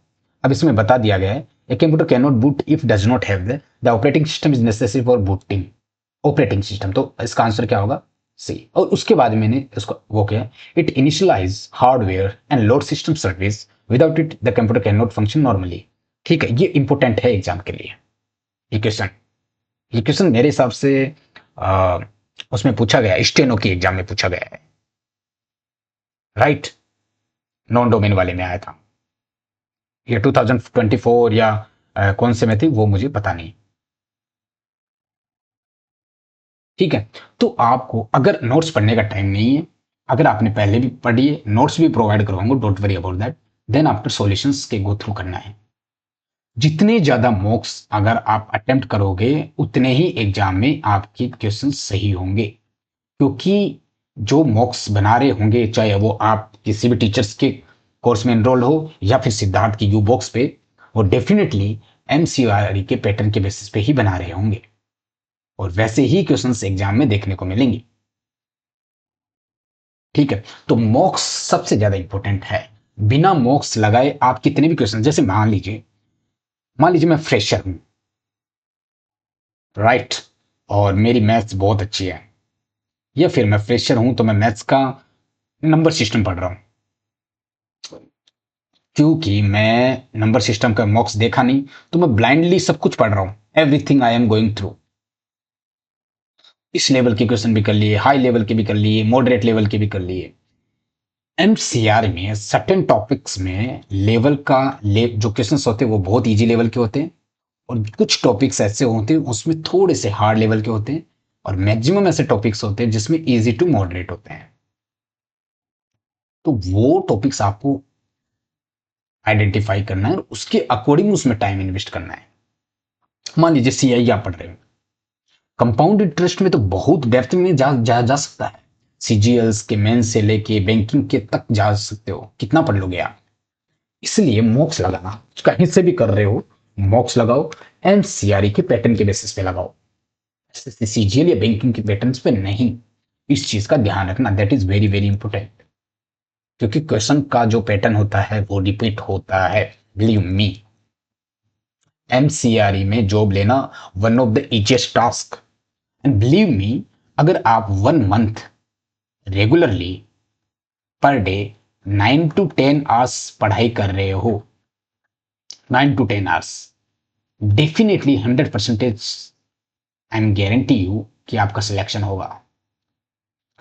अब इसमें बता दिया गया है a computer can not boot if does not have the operating system is necessary for booting operating system, तो इसका आंसर क्या होगा, सी, और उसके बाद मैंने उसको वो किया, it initialize hardware and load system service, without it the computer can not function normally. ठीक है, ये इंपॉर्टेंट है एग्जाम के लिए। ये क्वेश्चन, ये क्वेश्चन मेरे हिसाब से आ, उसमें पूछा गया, स्टेनो की एग्जाम में पूछा गया है, राइट, नॉन डोमेन वाले में आया था। ये 2024 या कौन से में थी वो मुझे पता नहीं। ठीक है, तो आपको अगर नोट्स पढ़ने का टाइम नहीं है, अगर आपने पहले भी पढ़ी है, नोट्स भी प्रोवाइड करवाऊंगा, don't worry about that, then after solutions के गो थ्रू करना है। जितने ज्यादा मॉक्स अगर आप अटेम्प्ट करोगे, उतने ही एग्जाम में आपके क्वेश्चन सही होंगे, क्योंकि जो मॉक्स बना रहे होंगे, चाहे वो आप किसी भी टीचर्स के कोर्स में एनरोल हो या फिर सिद्धार्थ की यू बॉक्स पे, वो डेफिनेटली एमसीआरई के पैटर्न के बेसिस पे ही बना रहे होंगे, और वैसे ही क्वेश्चंस एग्जाम में देखने को मिलेंगे। ठीक है, तो मॉक्स सबसे ज्यादा इंपॉर्टेंट है। बिना मॉक्स लगाए आप कितने भी क्वेश्चन, जैसे मान लीजिए मैं फ्रेशर हूं, राइट, और मेरी मैथ्स बहुत अच्छी है, या फिर मैं फ्रेशर हूं तो मैं मैथ्स का नंबर सिस्टम पढ़ रहा हूं, क्योंकि मैं नंबर सिस्टम का मॉक्स देखा नहीं, तो मैं ब्लाइंडली सब कुछ पढ़ रहा हूं, everything I am going through. इस लेवल के क्वेश्चन भी कर लिए, हाई लेवल के भी कर लिए, मॉडरेट लेवल के भी कर लिए। एमसीआर में सर्टेन टॉपिक्स में लेवल का जो क्वेश्चंस होते हैं वो बहुत इजी लेवल के होते हैं, और कुछ टॉपिक्स ऐसे होते हैं उसमें थोड़े से हार्ड लेवल के होते हैं, और मैक्सिमम ऐसे टॉपिक्स होते हैं जिसमें इजी टू मॉडरेट होते हैं। तो वो टॉपिक्स आपको आइडेंटिफाई करना है और उसके अकॉर्डिंग उसमें टाइम इन्वेस्ट करना है। मान लीजिए सीआई आप पढ़ रहे हो, कंपाउंड इंटरेस्ट में तो बहुत डेप्थ में जा सकता है, सीजीएल्स के मेन से लेके बैंकिंग के तक जा सकते हो, कितना पढ़ लोगे आप। इसलिए मॉक्स लगाना, कहीं से भी कर रहे हो मॉक्स लगाओ, एमसीआरई के पैटर्न के बेसिस पे लगाओ, सीजीएल या बैंकिंग के पैटर्न पे नहीं। इस चीज का ध्यान रखना, that is very very important, क्योंकि क्वेश्चन का जो पैटर्न होता है वो रिपीट होता है, बिलीव मी। एमसीआरई में जॉब लेना one of the easiest task, and believe me, अगर आप 1 month regularly per day 9 to 10 hours पढ़ाई कर रहे हो, 9 to 10 hours, definitely 100% I am guarantee you कि आपका सिलेक्शन होगा।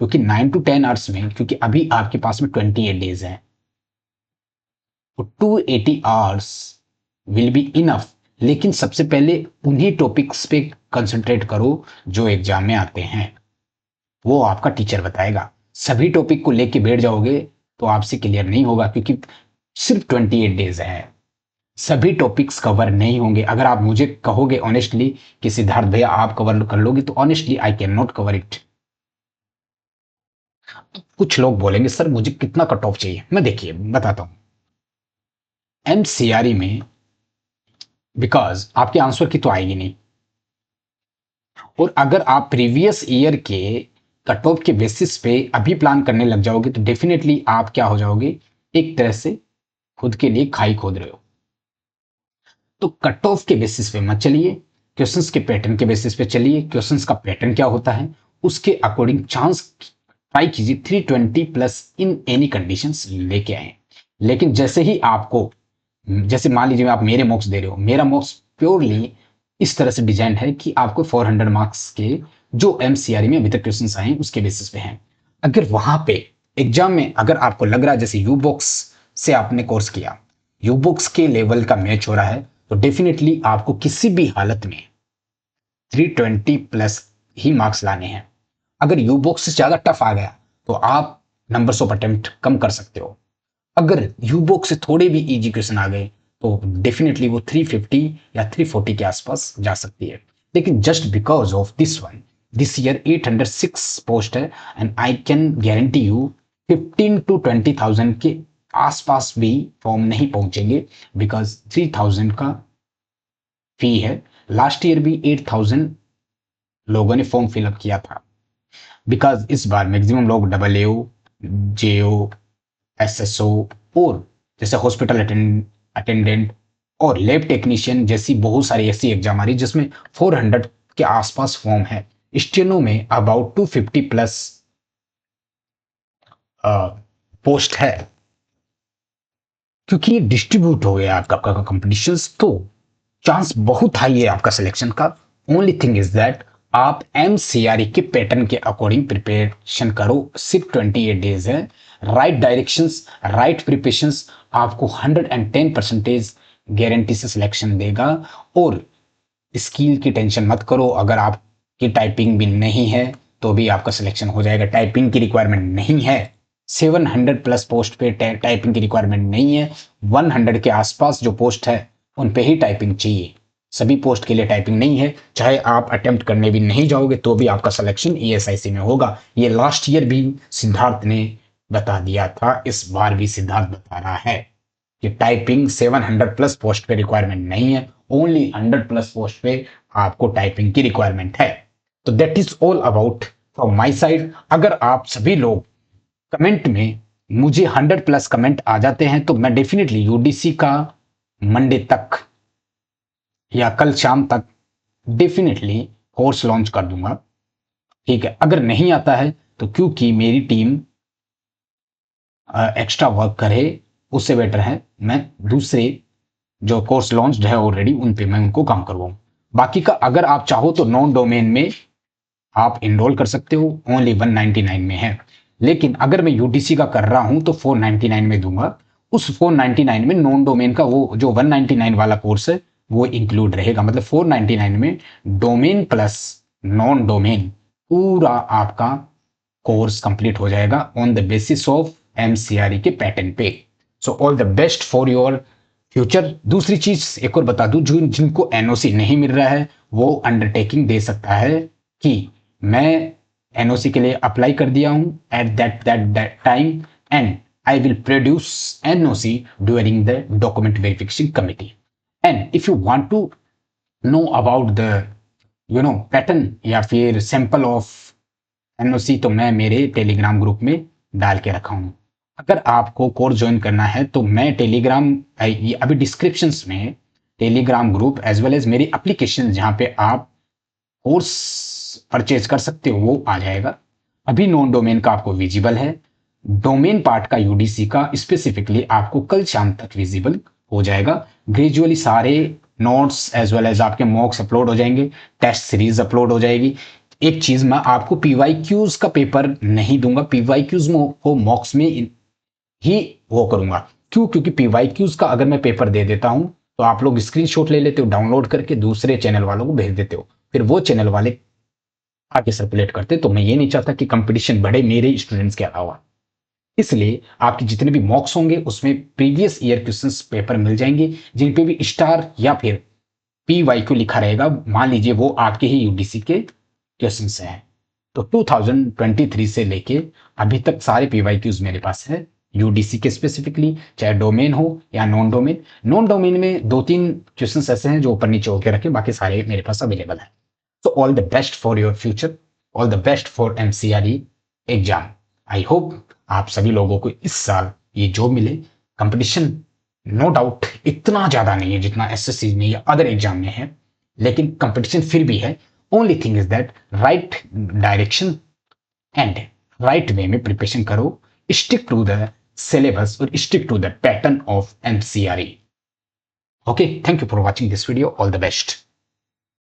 क्योंकि 9 to 10 आवर्स में, क्योंकि अभी आपके पास में 28 डेज है, तो 280 आवर्स विल बी इनफ। लेकिन सबसे पहले उन्हीं टॉपिक्स पे कंसंट्रेट करो जो एग्जाम में आते हैं, वो आपका टीचर बताएगा। सभी टॉपिक को लेके बैठ जाओगे तो आपसे क्लियर नहीं होगा, क्योंकि सिर्फ 28 डेज है, सभी टॉपिक्स कवर नहीं होंगे। अगर आप मुझे कहोगे ऑनेस्टली कि सिद्धार्थ भैया आप कवर कर लोगे, तो honestly I can not cover it. कुछ लोग बोलेंगे सर मुझे कितना कट ऑफ चाहिए, मैं देखिए बताता हूं। एमसीआरई में बिकॉज आपके आंसर की तो आएगी नहीं, और अगर आप प्रीवियस ईयर के कट ऑफ के बेसिस पे अभी प्लान करने लग जाओगे, तो डेफिनेटली आप क्या हो जाओगे, एक तरह से खुद के लिए खाई खोद रहे हो। तो कट ऑफ के बेसिस पे मत चलिए, क्वेश्चंस के पैटर्न के बेसिस पे चलिए, क्वेश्चंस का पैटर्न क्या होता है उसके अकॉर्डिंग चांस ट्राई कीजिए, 320+ इन एनी कंडीशंस लेके आए। लेकिन जैसे ही आपको, जैसे मान लीजिए आप मेरे मॉक्स दे रहे हो, मेरा मॉक्स प्योरली इस तरह से डिजाइन है कि आपको 400 मार्क्स के जो एमसीआरई में अभी तक क्वेश्चंस आए हैं उसके बेसिस पे हैं। अगर वहां पे एग्जाम में अगर आपको लग रहा है जैसे यू बॉक्स से आपने कोर्स किया, यू बुक्स के लेवल का मैच हो रहा है, तो डेफिनेटली आपको किसी भी हालत में 320+ ही मार्क्स लाने हैं। अगर यू बुक्स से ज्यादा टफ आ गया तो आप नंबर्स ऑफ अटेम्प्ट कम कर सकते हो। अगर यू बुक्स से थोड़े भी इजी क्वेश्चन आ गए तो डेफिनेटली वो 350 या 340 के आसपास जा सकती है। लेकिन just because of this one, this year 806 post है, and I can guarantee you 15 to 20,000 के आसपास भी फॉर्म नहीं पहुंचेंगे, बिकॉज 3,000 का फी है। लास्ट ईयर भी 8,000 लोगों ने फॉर्म फिलअप किया था, बिकॉज इस बार मैक्सिमम लोग डबल जेओ, एसएसओ, और जैसे हॉस्पिटल अटेंडेंट और लैब टेक्नीशियन जैसी बहुत सारी ऐसी एग्जाम आ रही जिसमें 400 के आसपास फॉर्म है। स्टेनो में अबाउट 250+ पोस्ट है, क्योंकि डिस्ट्रीब्यूट हो गया आपका कंपटीशन, तो चांस बहुत हाई है आपका सिलेक्शन का। ओनली थिंग इज दैट आप एमसीआरई के पैटर्न के अकॉर्डिंग प्रिपरेशन करो। सिर्फ 28 डेज है। राइट डायरेक्शंस, राइट प्रिपरेशंस आपको 110% गारंटी से सिलेक्शन देगा। और स्किल की टेंशन मत करो, अगर आपकी टाइपिंग भी नहीं है तो भी आपका सिलेक्शन हो जाएगा। टाइपिंग की रिक्वायरमेंट नहीं है, 700 प्लस पोस्ट पे टाइपिंग की रिक्वायरमेंट नहीं है। 100 के आसपास जो पोस्ट है उन पे ही टाइपिंग चाहिए, सभी पोस्ट के लिए टाइपिंग नहीं है। चाहे आप अटेम्प्ट करने भी नहीं जाओगे तो भी आपका सिलेक्शन ईएसआईसी में होगा। ये लास्ट ईयर भी सिद्धार्थ ने बता दिया था, इस बार भी सिद्धार्थ बता रहा है कि टाइपिंग 700 प्लस पोस्ट पे रिक्वायरमेंट नहीं है, ओनली 100 प्लस पोस्ट पे आपको टाइपिंग की रिक्वायरमेंट है। तो that is all about from my side. अगर आप सभी लोग कमेंट में मुझे 100 प्लस कमेंट आ जाते हैं तो मैं डेफिनेटली यूडीसी का मंडे तक या कल शाम तक डेफिनेटली कोर्स लॉन्च कर दूंगा। ठीक है, अगर नहीं आता है तो क्योंकि मेरी टीम एक्स्ट्रा वर्क करे, उससे बेटर है मैं दूसरे जो कोर्स लॉन्च है ऑलरेडी उन पे मैं उनको काम करवाऊं। बाकी का अगर आप चाहो तो नॉन डोमेन में आप इनरोल कर सकते हो, ओनली 199 में है। लेकिन अगर मैं यूडीसी का कर रहा हूं तो 499 में दूंगा। उस 499 में नॉन डोमेन का वो जो 199 वाला कोर्स है वो इंक्लूड रहेगा। मतलब 499 में डोमेन प्लस नॉन डोमेन पूरा आपका कोर्स कंप्लीट हो जाएगा ऑन द बेसिस ऑफ एमसीआरई के पैटर्न पे। So all the best for your future. दूसरी चीज एक और बता दूं, जो जिनको एनओसी नहीं मिल रहा है वो अंडरटेकिंग दे सकता है कि मैं एनओसी के लिए अप्लाई कर दिया हूं at that time and I will produce NOC during the document verification committee. And if you want to know about the pattern या फिर सैंपल ऑफ एनओसी, तो मैं मेरे टेलीग्राम ग्रुप में डाल के रखा हूं। अगर आपको कोर्स ज्वाइन करना है तो मैं टेलीग्राम अभी डिस्क्रिप्शन में Telegram group as well as मेरी एप्लीकेशन जहां पे आप कोर्स परचेज कर सकते हो वो आ जाएगा। अभी नॉन डोमेन का आपको विजिबल है, डोमेन पार्ट का यूडीसी का स्पेसिफिकली आपको कल शाम तक विजिबल हो जाएगा। ग्रेजुअली सारे नोट्स एज वेल एज आपके मॉक्स अपलोड हो जाएंगे, टेस्ट सीरीज अपलोड हो जाएगी। एक चीज, मैं आपको पीवाईक्यूज का पेपर नहीं दूंगा, पीवाईक्यूज को मॉक्स में ही वो करूंगा। क्यों? क्योंकि पीवाईक्यूज का अगर मैं पेपर दे देता हूं तो आप लोग स्क्रीनशॉट ले लेते हो, डाउनलोड करके दूसरे चैनल वालों को भेज देते हो, फिर वो चैनल वाले आगे सर्कुलेट करते। तो मैं ये नहीं चाहता कि कंपटीशन बढ़े मेरे स्टूडेंट्स के अलावा। इसलिए आपके जितने भी मॉक्स होंगे उसमें प्रीवियस ईयर क्वेश्चंस पेपर मिल जाएंगे, जिन पे भी स्टार या फिर पीवाईक्यू लिखा रहेगा, मान लीजिए वो आपके ही यूडीसी के क्वेश्चंस हैं। तो 2023 से लेके अभी तक सारे पीवाईक्यूज मेरे पास है यूडीसी के स्पेसिफिकली, चाहे डोमेन हो या नॉन डोमेन। नॉन डोमेन में 2-3 क्वेश्चंस ऐसे हैं जो ऊपर नीचे होकर रखे, बाकी सारे मेरे पास अवेलेबल है। So all the best for your future, all the best for MCRE exam. I hope आप सभी लोगों को इस साल ये जॉब मिले। कंपटीशन नो डाउट इतना ज्यादा नहीं है जितना एसएससी में या अदर एग्जाम में है, लेकिन कंपटीशन फिर भी है। Only thing is that right direction and right way में प्रिपरेशन करो, स्टिक टू द सिलेबस और stick to the pattern of MCRE। Okay, thank you for watching this video, all the best.